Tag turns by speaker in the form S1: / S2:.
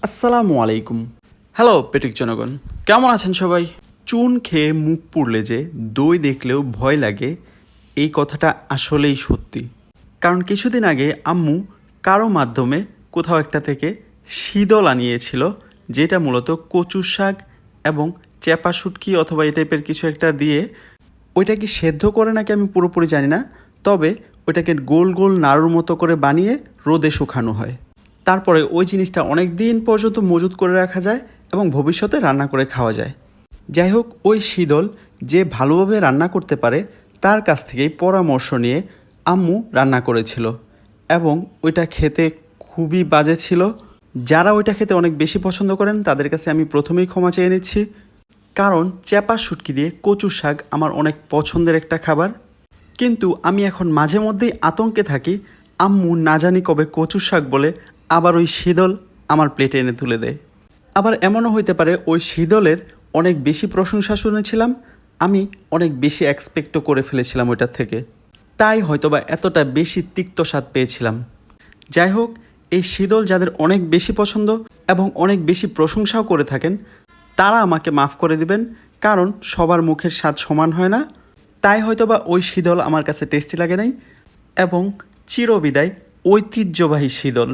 S1: আসসালামু আলাইকুম। হ্যালো পেটুক জনগণ, কেমন আছেন সবাই? চুন খেয়ে মুখ পুড়লে যে দই দেখলেও ভয় লাগে, এই কথাটা আসলেই সত্যি। কারণ কিছুদিন আগে আম্মু কারো মাধ্যমে কোথাও একটা থেকে শীতল আনিয়েছিল, যেটা মূলত কচুর শাক এবং চেপা শুটকি অথবা এই টাইপের কিছু একটা দিয়ে, ওইটা কি সেদ্ধ করে নাকি আমি পুরোপুরি জানি না, তবে ওইটাকে গোল গোল নাড়ুর মতো করে বানিয়ে রোদে শুকানো হয়। তারপরে ওই জিনিসটা অনেক দিন পর্যন্ত মজুত করে রাখা যায় এবং ভবিষ্যতে রান্না করে খাওয়া যায়। যাই হোক, ওই শীতল যে ভালোভাবে রান্না করতে পারে তার কাছ থেকেই পরামর্শ নিয়ে আম্মু রান্না করেছিল এবং ওইটা খেতে খুবই বাজে ছিল। যারা ওইটা খেতে অনেক বেশি পছন্দ করেন তাদের কাছে আমি প্রথমেই ক্ষমা চেয়ে নিচ্ছি, কারণ চেপা শুটকি দিয়ে কচুর শাক আমার অনেক পছন্দের একটা খাবার। কিন্তু আমি এখন মাঝে মধ্যেই আতঙ্কে থাকি, আম্মু না জানি কবে কচুর শাক বলে আবার ওই শীতল আমার প্লেটে এনে তুলে দেয়। আবার এমনও হইতে পারে ওই শীতলের অনেক বেশি প্রশংসা শুনেছিলাম, আমি অনেক বেশি এক্সপেক্টও করে ফেলেছিলাম ওইটার থেকে, তাই হয়তোবা এতটা বেশি তিক্ত স্বাদ পেয়েছিলাম। যাই হোক, এই শীতল যাদের অনেক বেশি পছন্দ এবং অনেক বেশি প্রশংসাও করে থাকেন, তারা আমাকে মাফ করে দিবেন, কারণ সবার মুখের স্বাদ সমান হয় না। তাই হয়তোবা ওই শীতল আমার কাছে টেস্টি লাগে নাই এবং চিরবিদায় ঐতিহ্যবাহী শীতল।